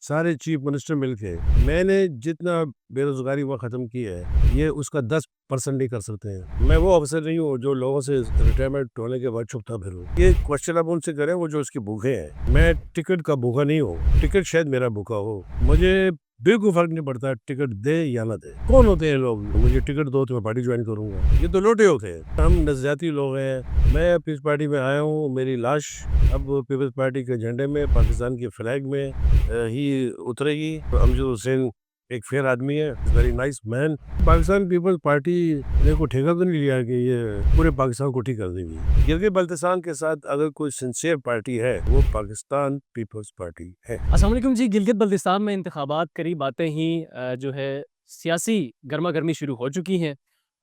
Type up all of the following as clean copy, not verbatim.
سارے chief minister مل کے میں نے جتنا بے روزگاری وہ ختم کی ہے یہ اس کا 10% نہیں کر سکتے ہیں۔ میں وہ افسر نہیں ہوں جو لوگوں سے ریٹائرمنٹ ہونے کے بعد چھپتا پھروں۔ یہ کوشچن اب ان سے کریں وہ جو اس کے بھوکے ہیں۔ میں ٹکٹ کا بھوکا نہیں ہوں، ٹکٹ شاید میرا بھوکا ہو۔ مجھے بالکل فرق نہیں پڑتا ٹکٹ دے یا نہ دے۔ کون ہوتے ہیں لوگ مجھے ٹکٹ دو تو میں پارٹی جوائن کروں گا؟ یہ تو لوٹے ہوتے ہیں۔ ہم نظریاتی لوگ ہیں۔ میں پیپلز پارٹی میں آیا ہوں، میری لاش اب پیپلز پارٹی کے جھنڈے میں، پاکستان کے فلیگ میں ہی اترے گی۔ امجد حسین ایک فیئر آدمی ہے، ویری نائس مین۔ پاکستان پیپلز پارٹی نے کوئی ٹھیکہ تو نہیں لیا کہ یہ پورے پاکستان کو ٹھیک کر دے گی۔ گلگت بلتستان کے ساتھ اگر کوئی سنسیئر پارٹی ہے وہ پاکستان پیپلز پارٹی ہے۔ السلام علیکم جی۔ گلگت بلتستان میں انتخابات قریب آتے ہی جو ہے سیاسی گرما گرمی شروع ہو چکی ہے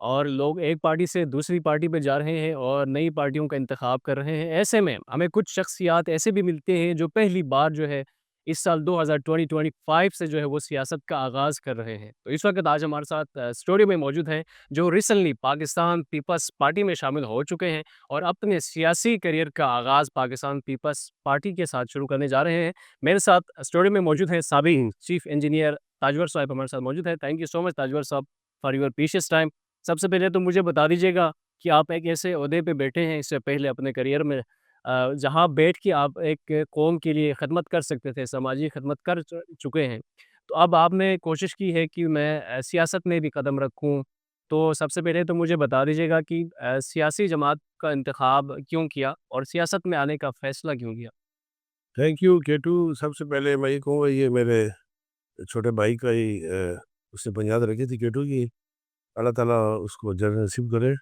اور لوگ ایک پارٹی سے دوسری پارٹی پہ جا رہے ہیں اور نئی پارٹیوں کا انتخاب کر رہے ہیں۔ ایسے میں ہمیں کچھ شخصیات ایسے بھی ملتے ہیں جو پہلی بار جو ہے اس سال 2025 سے جو ہے وہ سیاست کا آغاز کر رہے ہیں۔ تو اس وقت آج ہمارے ساتھ اسٹوڈیو میں موجود ہیں جو ریسنٹلی پاکستان پیپلز پارٹی میں شامل ہو چکے ہیں اور اپنے سیاسی کیریئر کا آغاز پاکستان پیپلز پارٹی کے ساتھ شروع کرنے جا رہے ہیں۔ میرے ساتھ اسٹوڈیو میں موجود ہیں سابق چیف انجینئر تاجور صاحب ہمارے ساتھ موجود ہیں۔ تھینک یو سو مچ تاجور صاحب فار یور پریشیس ٹائم۔ سب سے پہلے تو مجھے بتا دیجیے گا کہ آپ ایک ایسے عہدے پہ بیٹھے ہیں اس سے پہلے اپنے کیریئر میں جہاں بیٹھ کے آپ ایک قوم کے لیے خدمت کر سکتے تھے، سماجی خدمت کر چکے ہیں، تو اب آپ نے کوشش کی ہے کہ میں سیاست میں بھی قدم رکھوں۔ تو سب سے پہلے تو مجھے بتا دیجیے گا کہ سیاسی جماعت کا انتخاب کیوں کیا اور سیاست میں آنے کا فیصلہ کیوں کیا؟ Thank you کیٹو۔ سب سے پہلے میں یہ کہوں گا یہ میرے چھوٹے بھائی کا ہی اس نے بنیاد رکھی تھی کیٹو کی۔ اللہ تعالیٰ اس کو جنت نصیب کرے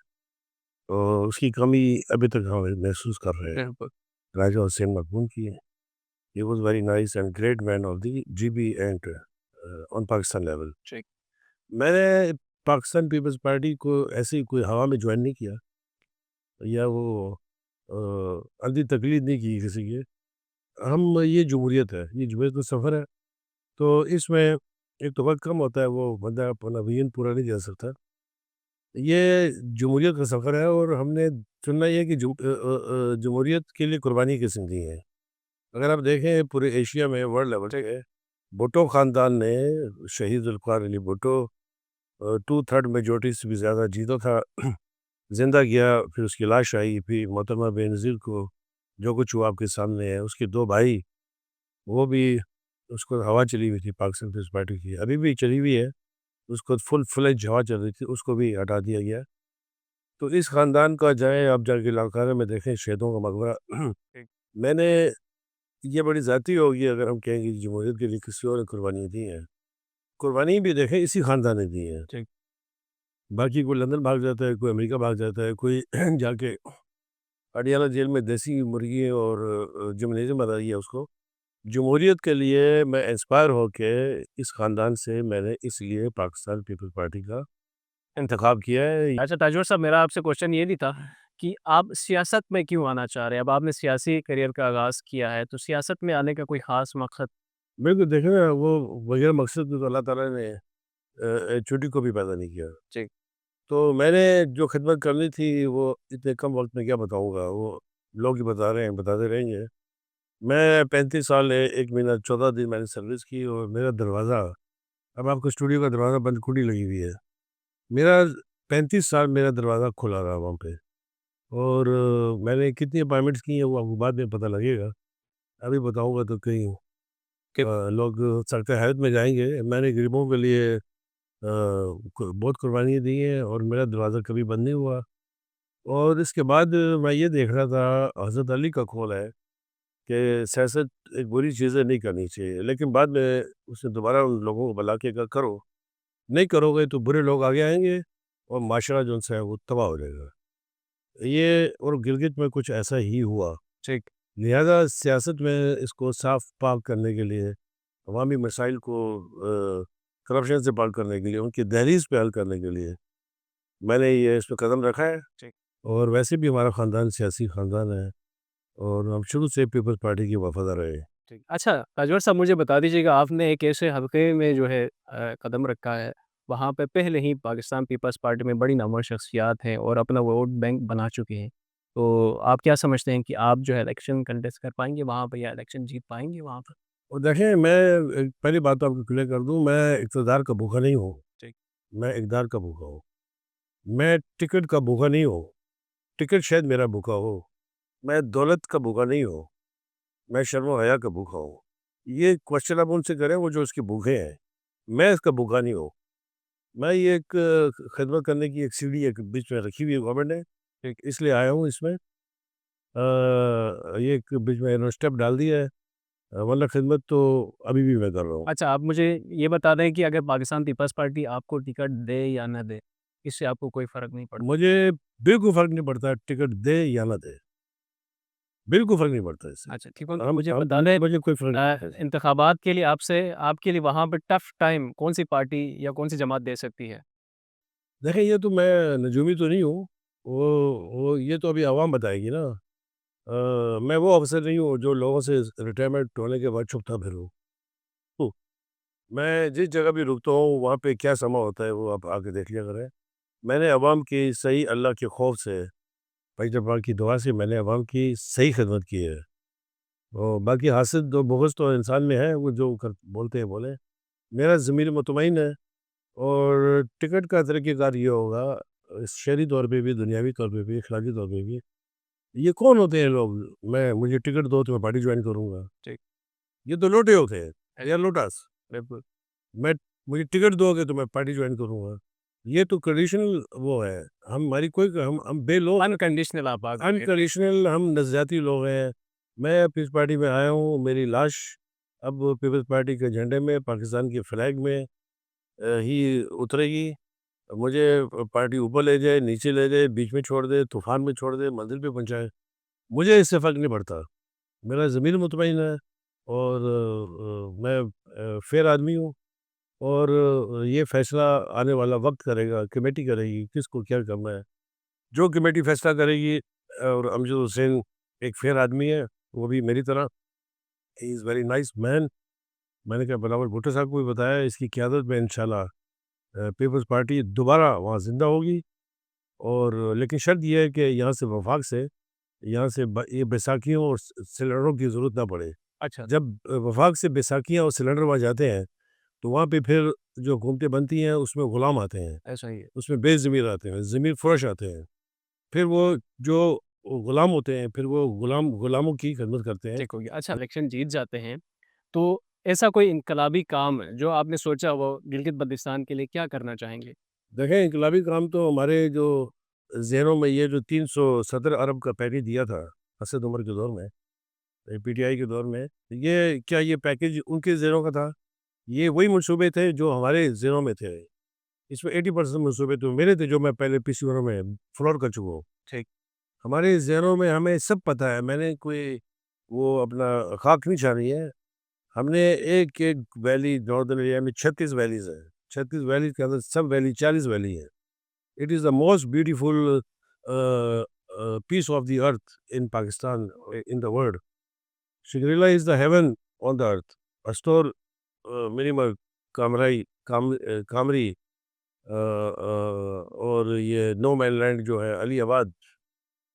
اور اس کی کمی ابھی تک ہم محسوس کر رہے ہیں۔ راجہ حسین مقبول کی he was very nice and great man of the G B and on Pakistan level. میں نے پاکستان پیپلز پارٹی کو ایسی کوئی ہوا میں جوائن نہیں کیا یا وہ اندھی تقلید نہیں کی کسی کے۔ ہم یہ جمہوریت ہے، یہ جمہوریت کا سفر ہے، تو اس میں ایک تو وقت کم ہوتا ہے، وہ بندہ اپنا ویژن پورا نہیں کر سکتا۔ یہ جمہوریت کا سفر ہے اور ہم نے چننا یہ کہ جمہوریت کے لیے قربانی کس نے دی ہے۔ اگر آپ دیکھیں پورے ایشیا میں ورلڈ لیول پہ بھٹو خاندان نے شہید ذوالفقار علی بھٹو 2/3 میجورٹی سے بھی زیادہ جیتا تھا، زندہ کیا، پھر اس کی لاش آئی، پھر محترمہ بینظیر کو جو کچھ ہوا آپ کے سامنے ہے، اس کے 2 بھائی وہ بھی اس کو ہوا چلی ہوئی تھی پاکستان پیپلز پارٹی کی، ابھی بھی چلی ہوئی ہے، اس کو فل فلیج ہوا چل رہی تھی، اس کو بھی ہٹا دیا گیا۔ تو اس خاندان کا جائے آپ جا کے لاکارے میں دیکھیں شہیدوں کا مقبرہ۔ میں نے یہ بڑی ذاتی ہوگی اگر ہم کہیں گے جمہوریت کے لیے کسی اور نے قربانی دی ہیں، قربانی بھی دیکھیں اسی خاندان نے دی ہیں۔ باقی کوئی لندن بھاگ جاتا ہے، کوئی امریکہ بھاگ جاتا ہے، کوئی جا کے اڈیالہ جیل میں دیسی مرغی اور جمنیزم بنائی ہے اس کو۔ جمہوریت کے لیے میں انسپائر ہو کے اس خاندان سے میں نے اس لیے پاکستان پیپلز پارٹی کا انتخاب کیا ہے۔ اچھا تاجور صاحب، میرا آپ سے کوشچن یہ نہیں تھا کہ آپ سیاست میں کیوں آنا چاہ رہے ہیں؟ اب آپ نے سیاسی کیریئر کا آغاز کیا ہے تو سیاست میں آنے کا کوئی خاص مقصد؟ بالکل دیکھیں نا، وہ بغیر مقصد تو اللہ تعالیٰ نے چھٹی کو بھی پیدا نہیں کیا۔ تو میں نے جو خدمت کرنی تھی وہ اتنے کم وقت میں کیا بتاؤں گا، وہ لوگ ہی بتا رہے ہیں، بتاتے رہیں گے۔ میں 35 سال 1 مہینہ 14 دن میں نے سروس کی اور میرا دروازہ، اب آپ کو اسٹوڈیو کا دروازہ بند کھڑی لگی ہوئی ہے، میرا 35 سال میرا دروازہ کھلا رہا وہاں پہ، اور میں نے کتنی اپائنٹمنٹس کی ہیں وہ آپ کو بعد میں پتہ لگے گا، ابھی بتاؤں گا تو کہیں لوگ سڑک حیرت میں جائیں گے۔ میں نے غریبوں کے لیے بہت قربانیاں دی ہیں اور میرا دروازہ کبھی بند نہیں ہوا۔ اور اس کے بعد میں یہ دیکھ رہا تھا، حضرت علی کا قول ہے کہ سیاست ایک بری چیزیں نہیں کرنی چاہیے، لیکن بعد میں اس نے دوبارہ ان لوگوں کو بلا کے کہا کرو، نہیں کرو گے تو برے لوگ آگے آئیں گے اور معاشرہ جو ان سے ہے وہ تباہ ہو جائے گا۔ یہ اور گلگت میں کچھ ایسا ہی ہوا۔ لہذا سیاست میں اس کو صاف پاک کرنے کے لیے، عوامی مسائل کو کرپشن سے پاک کرنے کے لیے، ان کی دہلیز پہ حل کرنے کے لیے میں نے یہ اس پہ قدم رکھا ہے۔ اور ویسے بھی ہمارا خاندان سیاسی خاندان ہے اور ہم شروع سے پیپلز پارٹی کے وفادار رہے ہیں۔ اچھا تاجور صاحب، مجھے بتا دیجیے گا، آپ نے ایک ایسے حلقے میں جو ہے قدم رکھا ہے، وہاں پہ پہلے ہی پاکستان پیپلز پارٹی میں بڑی نامور شخصیات ہیں اور اپنا ووٹ بینک بنا چکے ہیں، تو آپ کیا سمجھتے ہیں کہ آپ جو ہے الیکشن کنٹیسٹ کر پائیں گے وہاں پہ یا الیکشن جیت پائیں گے وہاں پر؟ اور دیکھیں میں پہلی بات تو آپ کو کلیئر کر دوں، میں اقتدار کا بھوکا نہیں ہوں، ٹھیک میں اقتدار کا بھوکا ہوں، میں ٹکٹ کا بھوکا نہیں ہوں، ٹکٹ شاید میرا بھوکا ہو، میں دولت کا بھوکا نہیں ہوں، میں شرم و حیا کا بھوکا ہوں۔ یہ کوشچن آپ ان سے کریں وہ جو اس کے بھوکے ہیں، میں اس کا بھوکا نہیں ہوں۔ میں یہ ایک خدمت کرنے کی ایک سیڑھی ایک بیچ میں رکھی ہوئی ہے گورنمنٹ نے، ٹھیک اس لیے آیا ہوں اس میں۔ یہ ایک بیچ میں اسٹیپ ڈال دیا ہے، ورنہ خدمت تو ابھی بھی میں کر رہا ہوں۔ اچھا آپ مجھے یہ بتا دیں کہ اگر پاکستان پیپلز پارٹی آپ کو ٹکٹ دے یا نہ دے اس سے آپ کو کوئی فرق نہیں پڑتا؟ مجھے بالکل فرق نہیں پڑتا ٹکٹ دے یا نہ دے، بالکل فرق نہیں پڑتا اس سے۔ اچھا ٹھیک ہے، تو ہم مجھے ہم بتا دیں مجھے کوئی فرق نہیں پڑتا۔ انتخابات کے لیے آپ کے لیے وہاں پہ ٹف ٹائم کون سی پارٹی یا کون سی جماعت دے سکتی ہے؟ دیکھیں یہ تو میں نجومی تو نہیں ہوں، وہ یہ تو ابھی عوام بتائے گی نا۔ میں وہ افسر نہیں ہوں جو لوگوں سے ریٹائرمنٹ ہونے کے بعد چھپتا پھروں۔ میں جس جگہ بھی رکتا ہوں وہاں پہ کیا سما ہوتا ہے وہ آپ آ کے دیکھ لیا کریں۔ میں نے عوام کی صحیح اللہ کے خوف سے، پیغمبر پاک کی دعا سے میں نے عوام کی صحیح خدمت کی ہے، اور باقی حاسد و بغض تو انسان میں ہے، وہ جو بولتے ہیں بولیں۔ میرا ضمیر مطمئن ہے، اور ٹکٹ کا طریقہ کار یہ ہوگا، شہری طور پہ بھی، دنیاوی طور پہ بھی، اخلاقی طور پہ بھی۔ یہ کون ہوتے ہیں لوگ مجھے ٹکٹ دو تو میں پارٹی جوائن کروں گا؟ ٹھیک یہ تو لوٹے ہوتے ہیں، یا لوٹاس۔ بالکل میں مجھے ٹکٹ دو گے تو میں پارٹی جوائن کروں گا؟ یہ تو کنڈیشنل وہ ہے، ہماری کوئی ہم بے لوگ انکنڈیشنل آپ آ گئے۔ انکنڈیشنل، ہم نظریاتی لوگ ہیں۔ میں پیپلز پارٹی میں آیا ہوں، میری لاش اب پیپلز پارٹی کے جھنڈے میں، پاکستان کے فلیگ میں ہی اترے گی۔ مجھے پارٹی اوپر لے جائے، نیچے لے جائے، بیچ میں چھوڑ دے، طوفان میں چھوڑ دے، منزل پہ پہنچائے، مجھے اس سے فرق نہیں پڑتا۔ میرا ضمیر مطمئن ہے، اور میں فیئر آدمی ہوں، اور یہ فیصلہ آنے والا وقت کرے گا، کمیٹی کرے گی کس کو کیا کرنا ہے۔ جو کمیٹی فیصلہ کرے گی، اور امجد حسین ایک فیئر آدمی ہے، وہ بھی میری طرح، ہی از ویری نائس مین۔ میں نے کہا بلاول بھٹو صاحب کو بھی بتایا، اس کی قیادت میں انشاءاللہ پیپلز پارٹی دوبارہ وہاں زندہ ہوگی، اور لیکن شرط یہ ہے کہ یہاں سے وفاق سے، یہاں سے یہ بیساکھیوں اور سلنڈروں کی ضرورت نہ پڑے۔ اچھا جب وفاق سے بیساکھیاں اور سلنڈر وہاں جاتے ہیں تو وہاں پہ پھر جو حکومتیں بنتی ہیں اس میں غلام آتے ہیں، ایسا ہی ہے، اس میں بے ضمیر آتے ہیں، ضمیر فروش آتے ہیں، پھر وہ جو غلام ہوتے ہیں پھر وہ غلاموں کی خدمت کرتے ہیں۔ ٹھیک ہو گیا۔ اچھا الیکشن جیت جاتے ہیں تو ایسا کوئی انقلابی کام جو آپ نے سوچا وہ گلگت بلتستان کے لیے کیا کرنا چاہیں گے؟ دیکھیں انقلابی کام تو ہمارے جو ذہنوں میں یہ جو 370 ارب کا پیکیج دیا تھا اسد عمر کے دور میں، پی ٹی آئی کے دور میں، یہ پیکیج ان کے ذہنوں کا تھا؟ یہ وہی منصوبے تھے جو ہمارے ذہنوں میں تھے۔ اس میں 80% منصوبے تو میرے تھے جو میں پہلے پچھلی باروں میں فلور کر چکا ہوں۔ ٹھیک ہمارے ذہنوں میں ہمیں سب پتہ ہے، میں نے کوئی وہ اپنا خاک نہیں چھانی ہے۔ ہم نے ایک ایک ویلی ناردرن ایریا میں 36 ویلیز ہیں، 36 ویلیز کے اندر سب ویلی 40 ویلی ہیں۔ It is the most beautiful piece of the earth in Pakistan, in the world. Shangrila is the heaven on the earth. Astore Minimarg Kamri, اور یہ نو مین لینڈ جو ہے Aliabad,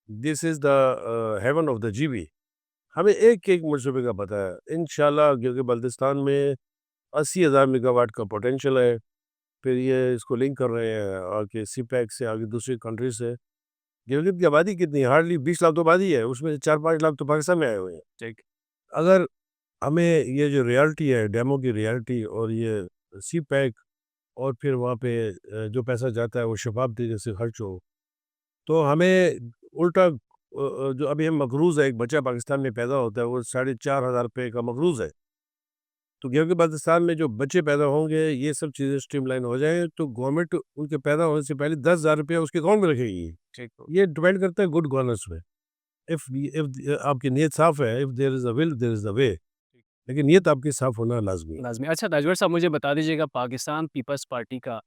this is the heaven of the G B. ہمیں ایک ایک منصوبے کا پتہ ہے انشاءاللہ، کیونکہ بلتستان میں 80,000 میگا واٹ کا پوٹینشیل ہے۔ پھر یہ اس کو لنک کر رہے ہیں آگے سی پیک سے، آگے دوسری کنٹریز سے۔ گلگت کی آبادی کتنی ہے؟ ہارڈلی 20 لاکھ تو آبادی ہے، اس میں سے 4-5 لاکھ تو پاکستان میں آئے ہوئے ہیں۔ ٹھیک اگر ہمیں یہ جو ریالٹی ہے، ڈیمو کی ریالٹی، اور یہ سی پیک، اور پھر وہاں پہ جو پیسہ جاتا ہے وہ شفاف طریقے سے خرچ ہو، تو ہمیں الٹا جو ابھی ہم مقروض ہے، ایک بچہ پاکستان میں پیدا ہوتا ہے وہ 4,500 روپے کا مقروض ہے، تو گلگت بلتستان میں جو بچے پیدا ہوں گے یہ سب چیزیں اسٹریم لائن ہو جائیں تو گورنمنٹ ان کے پیدا ہونے سے پہلے 10,000 روپیہ اس کے اکاؤنٹ میں رکھے گی۔ ٹھیک ہو یہ ڈیپینڈ کرتا ہے گڈ گورننس پہ۔ if آپ کی نیت صاف ہے، if there is a will there is a way، لیکن نیت آپ کی صاف ہونا لازمی ہے۔ لازمی۔ اچھا تاجور صاحب مجھے بتا دیجیے گا پاکستان پیپلز پارٹی کا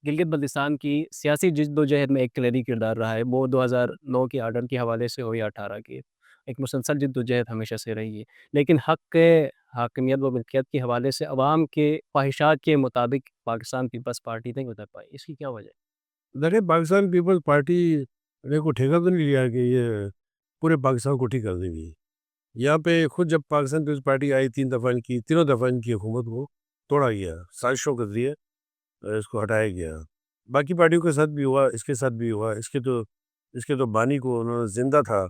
گلگت بلتستان کی سیاسی جد و جہد میں ایک کلیدی کردار رہا ہے، وہ 2009 کے آرڈر کے حوالے سے ہو یا 18 کے، ایک مسلسل جد و جہد ہمیشہ سے رہی ہے، لیکن حق کے حاکمیت و ملکیت کے حوالے سے عوام کے خواہشات کے مطابق پاکستان پیپلز پارٹی نہیں اتر پائی، اس کی کیا وجہ ہے؟ دیکھیں پاکستان پیپلز پارٹی نے کوئی ٹھیکہ تو نہیں لیا کہ یہ پورے پاکستان کو ٹھیک کر دے گی۔ یہاں پہ خود جب پاکستان پیپلز پارٹی آئی 3 دفعہ ان کی تینوں دفعہ ان کی حکومت کو توڑا گیا، سازشوں کے ذریعے اس کو ہٹایا گیا۔ باقی پارٹیوں کے ساتھ بھی ہوا، اس کے ساتھ بھی ہوا۔ اس کے تو بانی کو انہوں نے زندہ تھا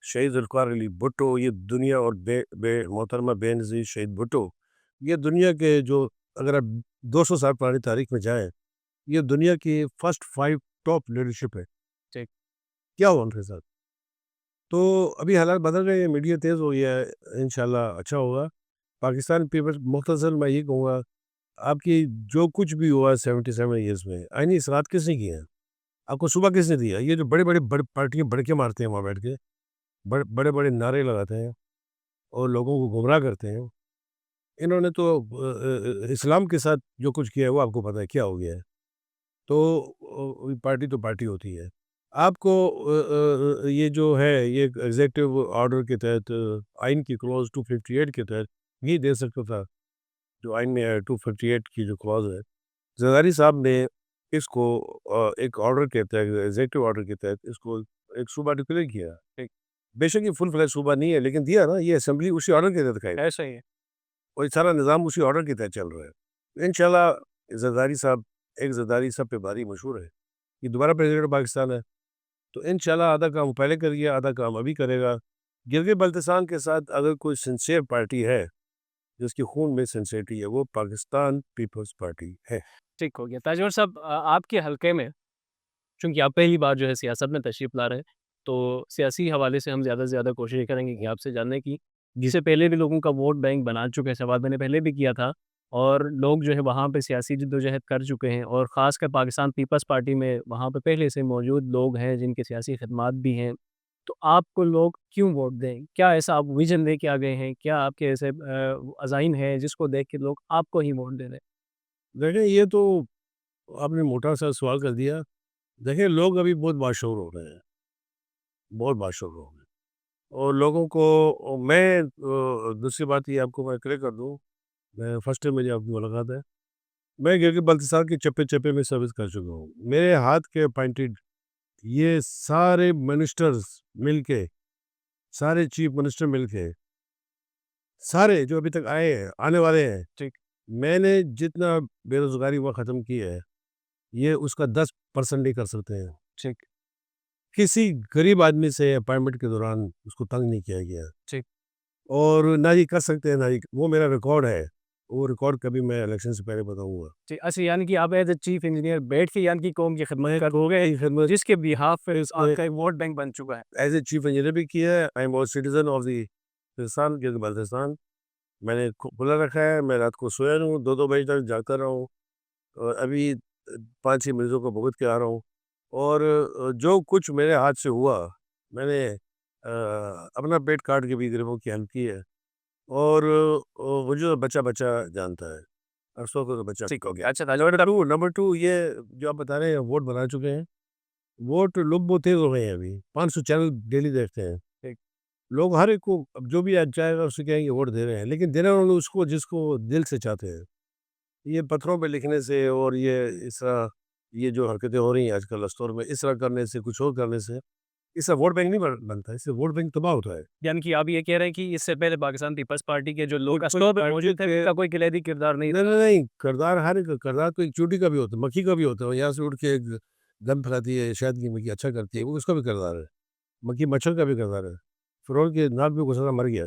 شہید ذوالفقار علی بھٹو، یہ دنیا اور بے محترمہ بے نظیر شہید بھٹو، یہ دنیا کے جو اگر آپ 200 سال پرانی تاریخ میں جائیں، یہ دنیا کی فرسٹ 5 ٹاپ لیڈرشپ ہے۔ ٹھیک۔ کیا ہوا ان کے ساتھ؟ تو ابھی حالات بدل رہے ہیں، میڈیا تیز ہو گیا ہے، انشاءاللہ اچھا ہوگا۔ پاکستان پیپلز مختصر میں یہ کہوں گا، آپ کی جو کچھ بھی ہوا 77 ایئرس میں، آئینی اصلاحات کس نے کیے ہیں؟ آپ کو صوبہ کس نے دیا؟ یہ جو بڑے پارٹیاں بڑکے مارتے ہیں وہاں بیٹھ کے، بڑے نعرے لگاتے ہیں اور لوگوں کو گمراہ کرتے ہیں، انہوں نے تو اسلام کے ساتھ جو کچھ کیا ہے وہ آپ کو پتہ ہے کیا ہو گیا ہے۔ تو پارٹی تو پارٹی ہوتی ہے۔ آپ کو یہ جو ہے یہ ایگزیکٹو آرڈر کے تحت آئین کی کلوز 258 کے تحت یہ دے سکتا تھا، جو آئین میں ہے 258 کی جو کلوز ہے، زرداری صاحب نے اس کو ایک آرڈر کے تحت ایگزیکٹو آرڈر کے تحت اس کو ایک صوبہ ڈکلیئر کیا۔ بے شک یہ فل فلیج صوبہ نہیں ہے لیکن دیا نا، یہ اسمبلی اسی آرڈر کے تحت ہے، ایسا ہی ہے۔ اور یہ سارا نظام اسی آرڈر کے تحت چل رہا ہے۔ انشاءاللہ زرداری صاحب، ایک زرداری سب پہ بھاری مشہور ہے، یہ دوبارہ پریزیڈنٹ پاکستان ہے، تو انشاءاللہ آدھا کام پہلے کر گیا، آدھا کام ابھی کرے گا۔ گلگت بلتستان کے ساتھ اگر کوئی سنسیئر پارٹی ہے جس کی خون میں سنسیئرٹی ہے، وہ پاکستان پیپلز پارٹی ہے۔ ٹھیک ہو گیا تاجور صاحب، آپ کے حلقے میں چونکہ آپ پہلی بار جو ہے سیاست میں تشریف لا رہے ہیں، تو سیاسی حوالے سے ہم زیادہ سے زیادہ کوشش کریں گے کہ آپ سے جاننے کی، جسے پہلے بھی لوگوں کا ووٹ بینک بنا چکے ہیں، سوال میں نے پہلے بھی کیا تھا، اور لوگ جو ہے وہاں پہ سیاسی جدوجہد کر چکے ہیں، اور خاص کر پاکستان پیپلز پارٹی میں وہاں پہ پہلے سے موجود لوگ ہیں جن کے سیاسی خدمات بھی ہیں، تو آپ کو لوگ کیوں ووٹ دیں؟ کیا ایسا آپ ویژن لے کے آ گئے ہیں؟ کیا آپ کے ایسے عزائم ہیں جس کو دیکھ کے لوگ آپ کو ہی ووٹ دے دیں؟ دیکھیں یہ تو آپ نے موٹا سا سوال کر دیا۔ دیکھیں لوگ ابھی بہت باشعور ہو رہے ہیں، بہت باشعور ہو گئے، اور لوگوں کو میں دوسری بات یہ آپ کو میں کلیئر کر دوں، میں فرسٹ ٹائم میری آپ کی ملاقات ہے، میں گلگت بلتستان کے چپے چپے میں سروس کر چکا ہوں۔ میرے ہاتھ کے اپائنٹڈ یہ سارے منسٹرز مل کے، سارے چیف منسٹر مل کے، سارے جو ابھی تک آئے ہیں، آنے والے ہیں، ٹھیک۔ میں نے جتنا بے روزگاری وہ ختم کی ہے، یہ اس کا 10% نہیں کر سکتے ہیں۔ ٹھیک۔ کسی غریب آدمی سے اپائنٹمنٹ کے دوران اس کو تنگ نہیں کیا گیا، ٹھیک۔ اور نہ ہی کر سکتے ہیں، نہ ہی وہ میرا ریکارڈ ہے، وہ ریکارڈ کبھی میں الیکشن سے پہلے بتاؤں گا۔ جی، اچھا، یعنی کہ آپ ایز اے چیف انجینئر بیٹھ کے یعنی کہ قوم کی خدمت کر ہو گئے، خدمت جس کے بیہاف پہ اس آپ میں کا ایک ووٹ بینک بن چکا ہے۔ ایز اے چیف انجینئر بھی کیا ہے، I am citizen of the Pakistan Gilgit Baltistan, میں نے کھلا رکھا ہے، میں رات کو سویا رہا ہوں، 2 بجے تک جاگتا رہا ہوں، اور ابھی 5-6 مریضوں کو بھگت کے آ رہا ہوں، اور جو کچھ میرے ہاتھ سے ہوا میں نے اپنا پیٹ کاٹ کے بھی غریبوں کی ہیلپ کی ہے، اور مجھے بچہ جانتا ہے، افسوس کا بچہ ٹھیک ہو گیا۔ اچھا تاجور، نمبر 2 یہ جو آپ بتا رہے ہیں ووٹ بنا چکے ہیں، ووٹ لوگ بہت تیز ہو گئے ہیں، ابھی 500 چینل ڈیلی دیکھتے ہیں ٹھیک۔ لوگ، ہر ایک کو اب جو بھی چاہے گا اسے کہیں گے ووٹ دے رہے ہیں، لیکن دینا انہوں نے اس کو جس کو دل سے چاہتے ہیں۔ یہ پتھروں پہ لکھنے سے اور یہ اس طرح یہ جو حرکتیں ہو رہی ہیں آج کل اسٹور میں، اس طرح کرنے سے، کچھ اور کرنے سے، اس سے ووٹ بینک نہیں بنتا، اس سے ووٹ بینک تباہ ہوتا ہے۔ یعنی کہ آپ یہ کہہ رہے ہیں کہ اس سے پہلے پاکستان پیپلز پارٹی کے جو لوگ اسٹور پہ موجود تھے ان کا کوئی کلیدی کردار نہیں تھا؟ نہیں، کردار ہر ایک کردار تو ایک چوٹی کا بھی ہوتا ہے، مکھی کا بھی ہوتا ہے، یہاں سے اٹھ کے ایک دم پھیلاتی ہے، شاید کی مکھی اچھا کرتی ہے، وہ اس کا بھی کردار ہے، مکھی مچھر کا بھی کردار ہے، فرعون کے ناک میں گھسا مر گیا۔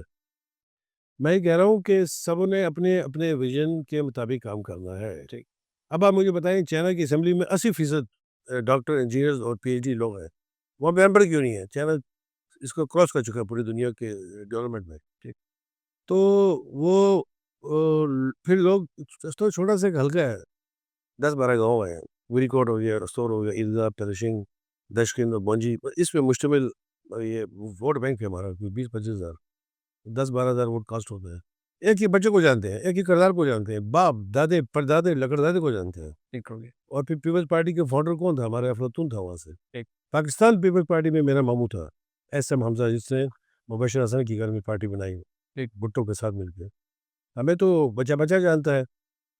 میں یہ کہہ رہا ہوں کہ سب نے اپنے اپنے ویژن کے مطابق کام کرنا ہے۔ ٹھیک۔ اب آپ مجھے بتائیں، چائنا کی اسمبلی میں 80% ڈاکٹر، انجینئرز اور پی ایچ ڈی لوگ ہیں، وہاں پہ ممبر کیوں نہیں ہے؟ چائنا اس کو کراس کر چکا ہے پوری دنیا کے ڈیولپمنٹ میں۔ ٹھیک۔ تو وہ پھر لوگ، تو چھوٹا سا ایک حلقہ ہے، 10-12 گاؤں ہیں، وری کوٹ ہو گیا، رستور ہو گیا، عیدگاہ، پرشنگ، دشکند اور بونجی، اس پہ مشتمل یہ ووٹ بینک ہے ہمارا، 20-25 ہزار، 10-12 ہزار ووٹ کاسٹ ہوتے ہیں۔ ایک ہی بچے کو جانتے ہیں، ایک ہی کردار کو جانتے ہیں، باپ دادے پردادے لکڑدادے کو جانتے ہیں۔ ٹھیک ہو گیا۔ اور پھر پیپلز پارٹی کے فاؤنڈر کون تھا؟ ہمارا افلاطون تھا وہاں سے۔ ٹھیک۔ پاکستان پیپلز پارٹی میں میرا ماموں تھا ایس ایم حمزہ، جس نے مبشر حسن کی گھر میں پارٹی بنائی بھٹو کے ساتھ مل کے۔ ہمیں تو بچہ جانتا ہے،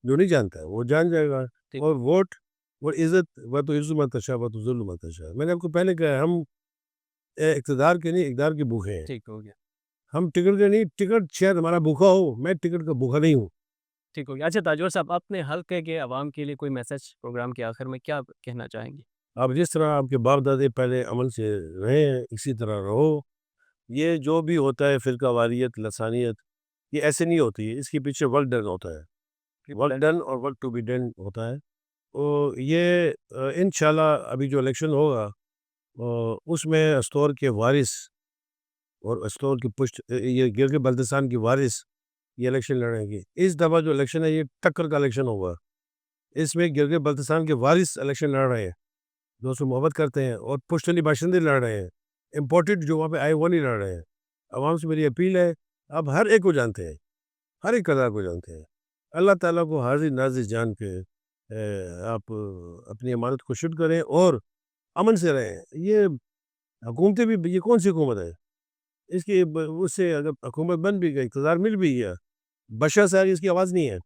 جو نہیں جانتا ہے وہ جان جائے گا۔ اور ووٹ اور عزت، وہ تو عزت من تشاء و تو ذل من تشاء، میں نے آپ کو پہلے کہا ہے، ہم اقتدار کے نہیں، اقدار کے بھوکے ہیں۔ ٹھیک ہو گیا۔ ہم ٹکٹ کے نہیں، ٹکٹ شاید ہمارا بھوکا ہو، میں ٹکٹ کا بھوکا نہیں ہوں۔ ٹھیک ہو گیا۔ اچھا تاجور صاحب، اپنے حلقے کے عوام کے لیے کوئی میسج پروگرام کے آخر میں کیا کہنا چاہیں گے؟ آپ جس طرح آپ کے باپ دادے پہلے عمل سے رہے ہیں اسی طرح رہو۔ یہ جو بھی ہوتا ہے فرقہ واریت، لسانیت، یہ ایسے نہیں ہوتی ہے، اس کے پیچھے ورک ڈن ہوتا ہے، ورک ڈن اور ورک ٹو بی ڈن ہوتا ہے۔ تو یہ انشاءاللہ ابھی جو الیکشن ہوگا اس میں استور کے وارث اور استور کی پشت یہ گلگت بلتستان کی وارث یہ الیکشن لڑیں گے۔ اس دفعہ جو الیکشن ہے یہ ٹکر کا الیکشن ہوگا، اس میں گلگت بلتستان کے وارث الیکشن لڑ رہے ہیں جو اس سے محبت کرتے ہیں، اور پشتنی باشندے لڑ رہے ہیں، امپورٹڈ جو وہاں پہ آئے وہ نہیں لڑ رہے ہیں۔ عوام سے میری اپیل ہے، آپ ہر ایک کو جانتے ہیں، ہر ایک کردار کو جانتے ہیں، اللہ تعالیٰ کو حاضر ناظر جان کے آپ اپنی امانت کو شد کریں اور امن سے رہیں۔ یہ حکومتیں بھی، یہ کون سی حکومت ہے؟ اس کی اس سے اگر حکومت بن بھی گئی، اقتدار مل بھی گیا، بشار صاحب اس کی آواز نہیں ہے۔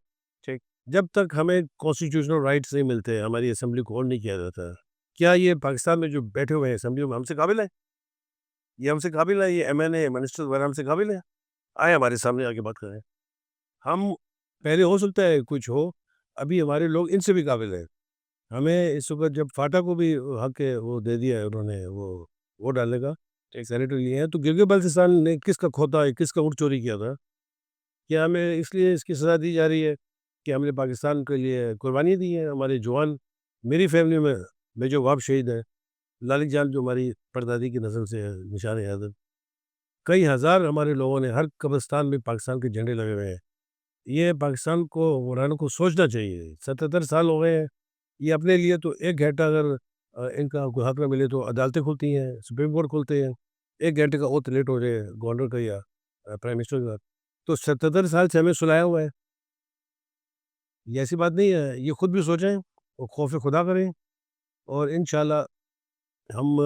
ٹھیک۔ جب تک ہمیں کانسٹیٹیوشنل رائٹس نہیں ملتے، ہماری اسمبلی کو آن نہیں کیا جاتا، کیا یہ پاکستان میں جو بیٹھے ہوئے ہیں اسمبلی میں ہم سے قابل ہے؟ یہ ہم سے قابل ہے؟ یہ ایم این اے منسٹر وغیرہ ہم سے قابل ہے؟ آئے ہمارے سامنے آ کے بات کریں۔ ہم پہلے ہو سکتا ہے کچھ ہو، ابھی ہمارے لوگ ان سے بھی قابل ہیں۔ ہمیں اس وقت جب فاٹا کو بھی حق ہے وہ دے دیا ہے انہوں نے، وہ ڈالنے کا سینیٹر لیے ہیں، تو گلگت بلتستان نے کس کا کھوتا ہے، کس کا اونٹ چوری کیا تھا؟ کیا ہمیں اس لیے اس کی سزا دی جا رہی ہے کہ ہم نے پاکستان کے لیے قربانی دی ہے؟ ہمارے جوان، میری فیملی میں میجر واب شہید ہے، لالک جان جو ہماری پردادی کی نسل سے ہے، نشان عادت، کئی ہزار ہمارے لوگوں نے ہر قبرستان میں پاکستان کے جھنڈے لگے ہوئے ہیں۔ یہ پاکستان کو حکمرانوں کو سوچنا چاہیے، 77 سال ہو گئے ہیں، یہ اپنے لیے تو ایک گھنٹہ اگر ان کا کوئی حق نہ ملے تو عدالتیں کھلتی ہیں، سپریم کورٹ کھلتے ہیں، ایک گھنٹے کا اوتھ لیٹ ہو جائے گورنر کا یا پرائم منسٹر کا، تو 77 سال سے ہمیں سلایا ہوا ہے۔ یہ ایسی بات نہیں ہے، یہ خود بھی سوچیں اور خوف خدا کریں، اور انشاءاللہ ہم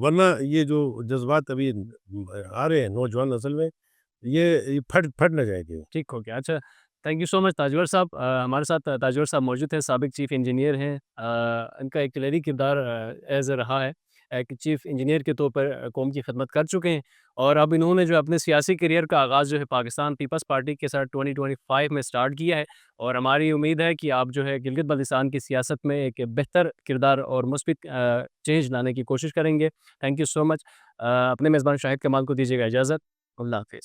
ورنہ یہ جو جذبات ابھی آ رہے ہیں نوجوان نسل میں، یہ پھٹ نہ جائے گی۔ ٹھیک ہو گیا۔ اچھا، تھینک یو سو مچ تاجور صاحب۔ ہمارے ساتھ تاجور صاحب موجود ہیں، سابق چیف انجینئر ہیں۔ ان کا ایک کلیری کردار ایز رہا ہے، ایک چیف انجینئر کے طور پر قوم کی خدمت کر چکے ہیں، اور اب انہوں نے جو اپنے سیاسی کیریئر کا آغاز جو ہے پاکستان پیپلز پارٹی کے ساتھ 2025 میں سٹارٹ کیا ہے، اور ہماری امید ہے کہ آپ جو ہے گلگت بلتستان کی سیاست میں ایک بہتر کردار اور مثبت چینج لانے کی کوشش کریں گے۔ تھینک یو سو مچ۔ اپنے میزبان شاہد کمال کو دیجیے گا اجازت۔ اللہ حافظ۔